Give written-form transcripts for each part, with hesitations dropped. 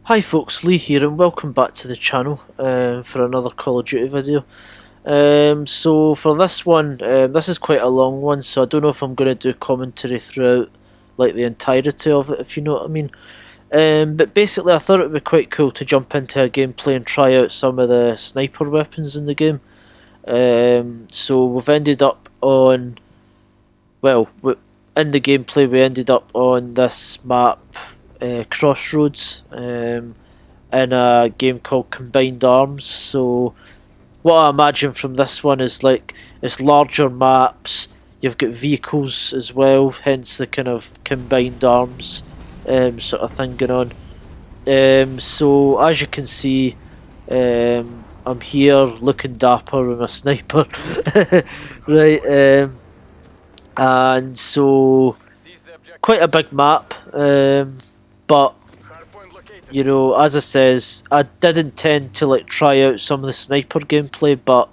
Hi folks, Lee here and welcome back to the channel for another Call of Duty video. So for this one, this is quite a long one, so I don't know if I'm going to do commentary throughout like the entirety of it, if you know what I mean. But basically I thought it would be quite cool to jump into a gameplay and try out some of the sniper weapons in the game. So we've ended up on, well, in the gameplay we ended up on this map, Crossroads, in a game called Combined Arms. So what I imagine from this one is like it's larger maps. You've got vehicles as well, hence the kind of combined arms sort of thing going on. So as you can see, I'm here looking dapper with my sniper, right? And so quite a big map. But you know, as I says, I did intend to like try out some of the sniper gameplay, but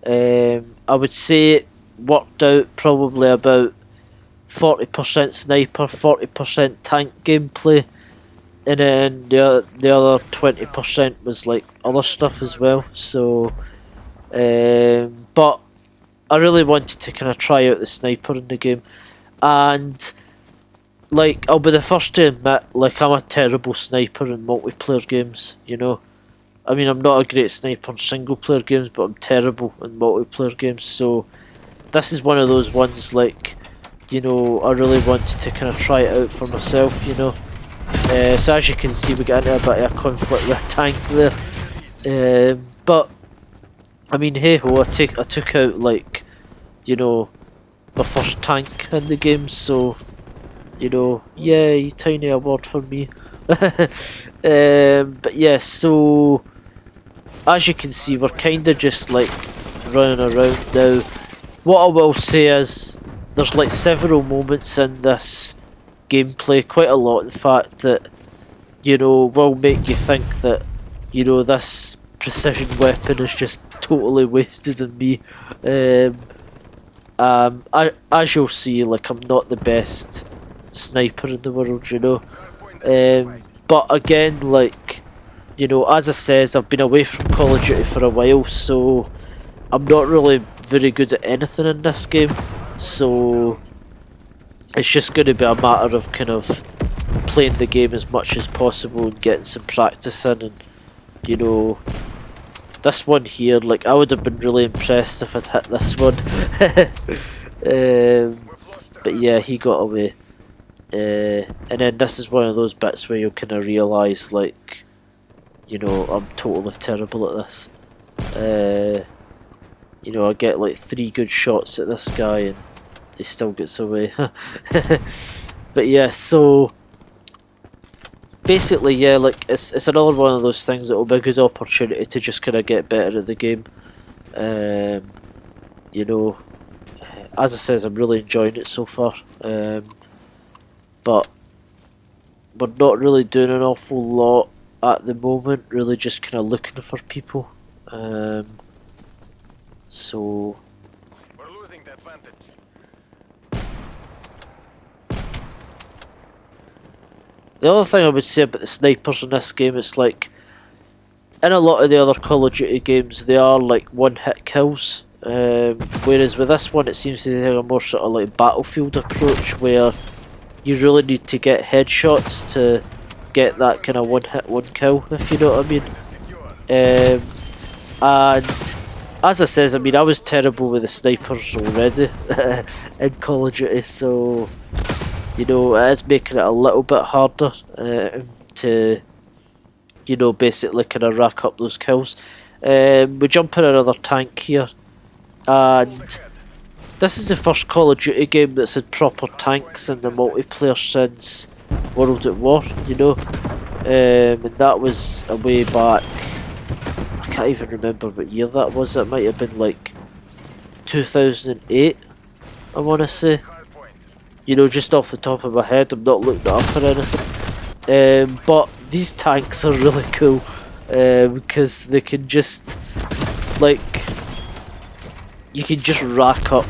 I would say it worked out probably about 40% sniper, 40% tank gameplay, and then the other 20% was like other stuff as well. So, but I really wanted to kind of try out the sniper in the game, and like, I'll be the first to admit, like, I'm a terrible sniper in multiplayer games, you know. I mean, I'm not a great sniper in single player games, but I'm terrible in multiplayer games, so this is one of those ones, like, you know, I really wanted to kind of try it out for myself, you know. So as you can see, we got into a bit of a conflict with a tank there. But, I mean, hey ho, I took out, like, you know, my first tank in the game, so, you know, yay, tiny award for me. But yeah, so as you can see, we're kind of just like running around now. What I will say is there's like several moments in this gameplay, quite a lot in fact, that, you know, will make you think that, you know, this precision weapon is just totally wasted on me. As you'll see, like, I'm not the best sniper in the world, you know. But again, like, you know, as I says, I've been away from Call of Duty for a while, so I'm not really very good at anything in this game. So it's just going to be a matter of kind of playing the game as much as possible and getting some practice in. And, you know, this one here, like, I would have been really impressed if I'd hit this one. But yeah, he got away. And then this is one of those bits where you'll kind of realise, like, you know, I'm totally terrible at this. You know, I get like 3 good shots at this guy and he still gets away. But yeah, so basically, yeah, like, it's another one of those things that will be a good opportunity to just kind of get better at the game. You know, as I says, I'm really enjoying it so far. But we're not really doing an awful lot at the moment, really just kind of looking for people. So we're losing the advantage. The other thing I would say about the snipers in this game is, like, in a lot of the other Call of Duty games they are like one-hit kills, whereas with this one it seems to take a more sort of like Battlefield approach where you really need to get headshots to get that kind of one-hit, one-kill, if you know what I mean. And as I says, I mean, I was terrible with the snipers already in Call of Duty, so, you know, it is making it a little bit harder to, you know, basically kind of rack up those kills. We jump in another tank here, and this is the first Call of Duty game that's had proper tanks in the multiplayer since World at War, you know. And that was a way back, I can't even remember what year that was. It might have been like 2008, I want to say. You know, just off the top of my head, I'm not looking it up or anything. But these tanks are really cool because they can just, like, you can just rack up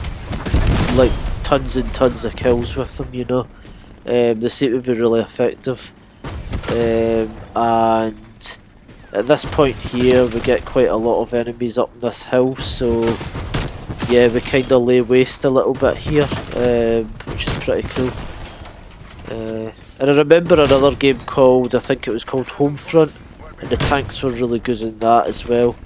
like tons and tons of kills with them, you know. They seem to be really effective. and at this point here we get quite a lot of enemies up this hill, so yeah, we kind of lay waste a little bit here, which is pretty cool. And I remember another game called, I think it was called Homefront, and the tanks were really good in that as well.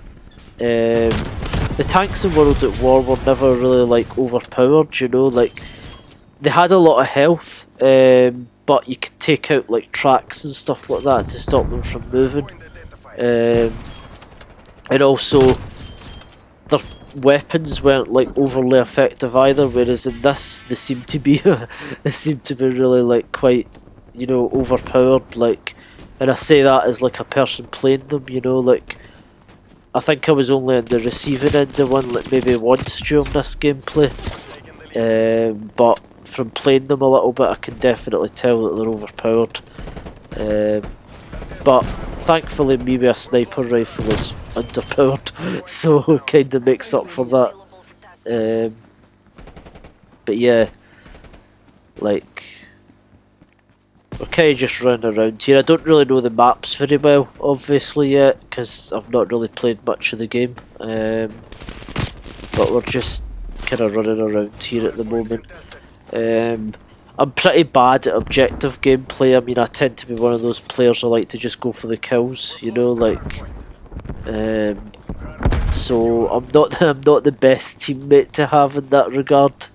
The tanks in World at War were never really like overpowered, you know, like they had a lot of health, but you could take out like tracks and stuff like that to stop them from moving. And also their weapons weren't like overly effective either, whereas in this they seem to be they seem to be really like quite, you know, overpowered, like, and I say that as like a person playing them, you know, like I think I was only on the receiving end of one like maybe once during this gameplay, but from playing them a little bit I can definitely tell that they're overpowered. But thankfully me with a sniper rifle is underpowered, so it kind of makes up for that. But yeah, like, we're kind of just running around here. I don't really know the maps very well, obviously, yet, because I've not really played much of the game. But we're just kind of running around here at the moment. I'm pretty bad at objective gameplay. I mean, I tend to be one of those players who like to just go for the kills, you know, like. So I'm not the best teammate to have in that regard.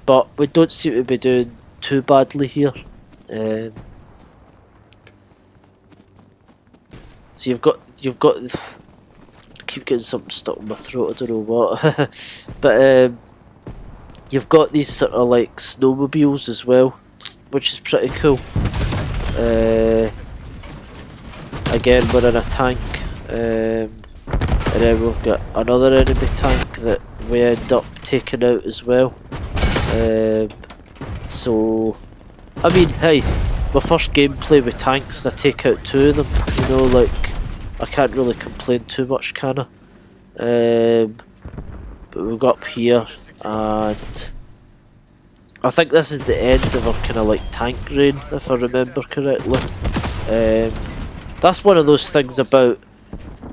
But we don't seem to be doing too badly here. So you've got I keep getting something stuck in my throat, I don't know what. But you've got these sort of like snowmobiles as well, which is pretty cool. Again, we're in a tank, and then we've got another enemy tank that we end up taking out as well. So, I mean, hey, my first gameplay with tanks and I take out two of them, you know, like, I can't really complain too much, can I? But we got up here, and I think this is the end of our kind of like tank rain, if I remember correctly. That's one of those things about,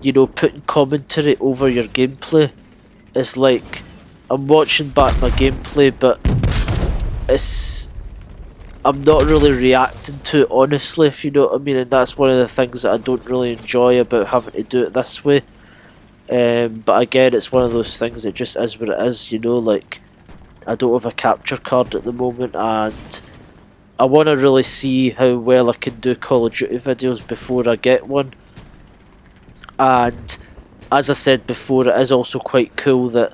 you know, putting commentary over your gameplay. It's like, I'm watching back my gameplay, but I'm not really reacting to it honestly, if you know what I mean, and that's one of the things that I don't really enjoy about having to do it this way. But again, it's one of those things that just is what it is, you know, like, I don't have a capture card at the moment, and I want to really see how well I can do Call of Duty videos before I get one. And as I said before, it is also quite cool that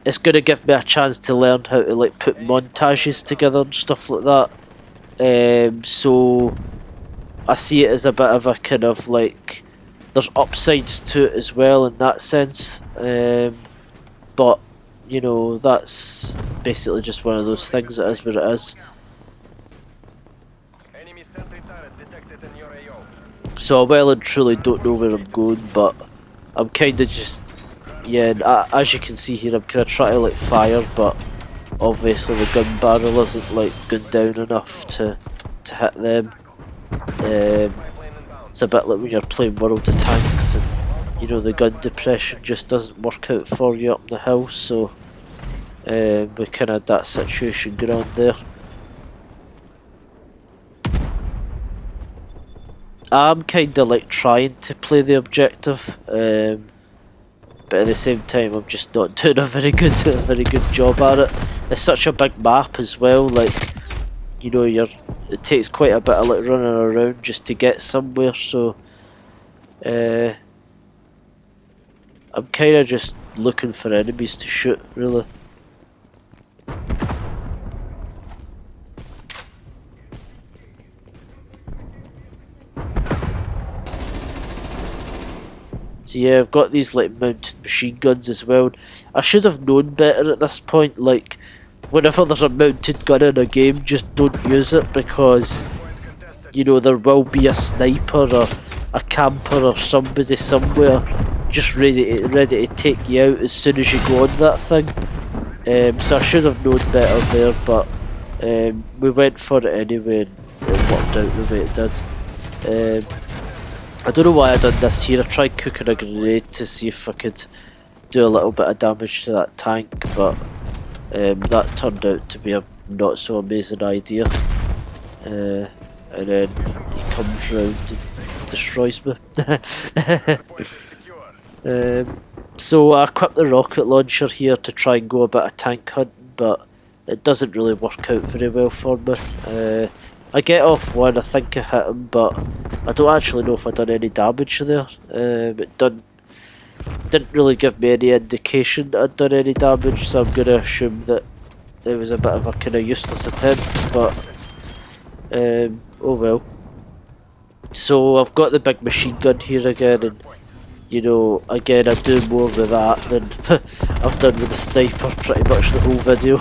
it's going to give me a chance to learn how to like put montages together and stuff like that. So I see it as a bit of a kind of like, there's upsides to it as well in that sense. But you know, that's basically just one of those things. It is what it is. Enemy sentry turret detected in your AO. So I well and truly don't know where I'm going, but I'm kind of just, yeah, and as you can see here, I'm kind of trying to like fire, but obviously the gun barrel isn't like going down enough to hit them. It's a bit like when you're playing World of Tanks, and you know, the gun depression just doesn't work out for you up the hill, so we kind of had that situation going on there. I'm kind of like trying to play the objective, but at the same time I'm just not doing a very good job at it. It's such a big map as well, like, you know, it takes quite a bit of like running around just to get somewhere, so I'm kind of just looking for enemies to shoot, really. So yeah, I've got these like mounted machine guns as well. I should have known better at this point, like, whenever there's a mounted gun in a game, just don't use it, because, you know, there will be a sniper or a camper or somebody somewhere just ready to take you out as soon as you go on that thing. So I should have known better there, but we went for it anyway, and worked out the way it did. I don't know why I done this here. I tried cooking a grenade to see if I could do a little bit of damage to that tank, but that turned out to be a not so amazing idea. And then he comes round and destroys me. So I equipped the rocket launcher here to try and go a bit of tank hunting, but it doesn't really work out very well for me. I get off one, I think I hit him, but I don't actually know if I done any damage there. It didn't really give me any indication that I'd done any damage, so I'm going to assume that it was a bit of a kind of useless attempt, but oh well. So I've got the big machine gun here again, and you know, again I do more with that than I've done with the sniper pretty much the whole video.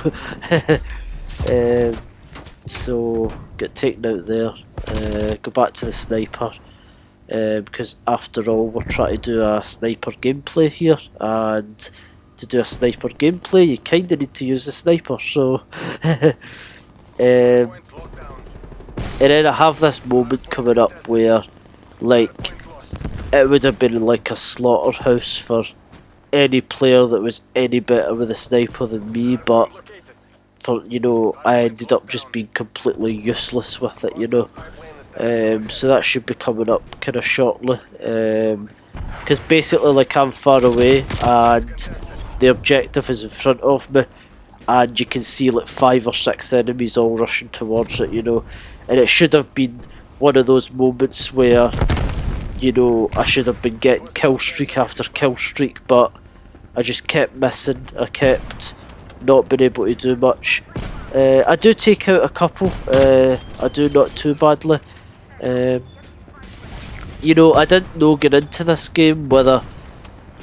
So get taken out there, go back to the sniper, because after all we're trying to do a sniper gameplay here, and to do a sniper gameplay you kinda need to use the sniper, so and then I have this moment coming up where, like, it would have been like a slaughterhouse for any player that was any better with a sniper than me, but for, you know, I ended up just being completely useless with it, you know. So that should be coming up kind of shortly, because basically, like, I'm far away and the objective is in front of me, and you can see like 5 or 6 enemies all rushing towards it, you know. And it should have been one of those moments where, you know, I should have been getting kill streak after kill streak, but I just kept missing. I kept not being able to do much. I do take out a couple. I do not too badly. You know, I didn't know getting into this game whether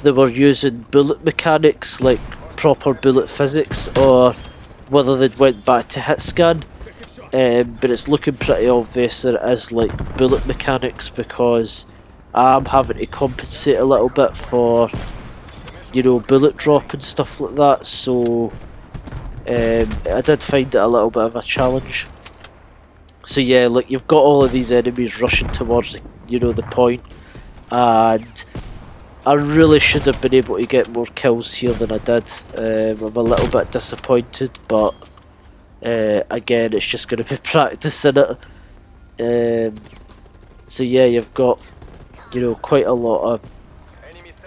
they were using bullet mechanics, like proper bullet physics, or whether they'd went back to hit scan. But it's looking pretty obvious that it is like bullet mechanics, because I'm having to compensate a little bit for, you know, bullet drop and stuff like that, so I did find it a little bit of a challenge. So yeah, like, you've got all of these enemies rushing towards the, you know, the point, and I really should have been able to get more kills here than I did. I'm a little bit disappointed, but again, it's just going to be practice in it. So yeah, you've got, you know, quite a lot of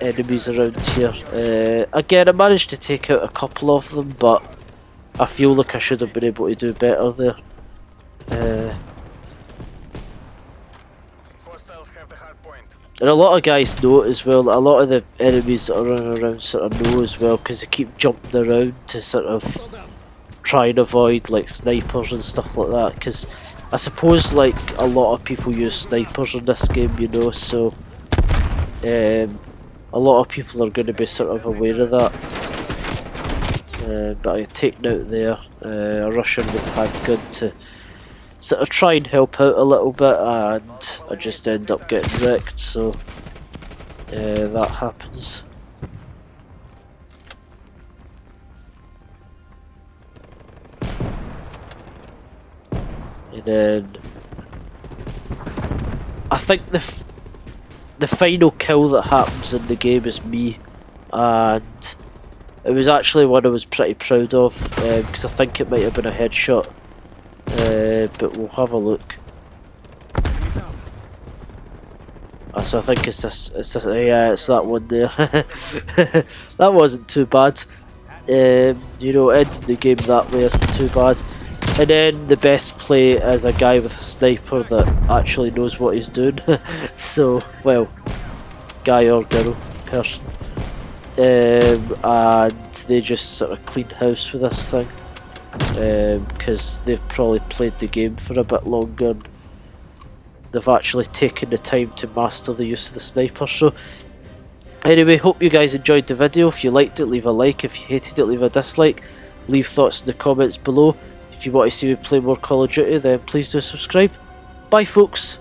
enemies around here. Again, I managed to take out a couple of them, but I feel like I should have been able to do better there. Hostiles have the hardpoint. And a lot of guys know it as well. A lot of the enemies that are running around sort of know as well, because they keep jumping around to sort of try and avoid like snipers and stuff like that, because I suppose like a lot of people use snipers in this game, you know, so a lot of people are going to be sort of aware of that. But I taken out there, I rush in with handgun to sort of try and help out a little bit, and I just end up getting wrecked, so that happens. And then I think the final kill that happens in the game is me, and it was actually one I was pretty proud of, because I think it might have been a headshot, but we'll have a look. So I think it's this, yeah, it's that one there. That wasn't too bad. You know, ending the game that way isn't too bad. And then the best play is a guy with a sniper that actually knows what he's doing. So, well, guy or girl, person. And they just sort of clean house with this thing, because they've probably played the game for a bit longer and they've actually taken the time to master the use of the sniper. So anyway, hope you guys enjoyed the video. If you liked it, leave a like. If you hated it, leave a dislike. Leave thoughts in the comments below. If you want to see me play more Call of Duty, then please do subscribe. Bye folks.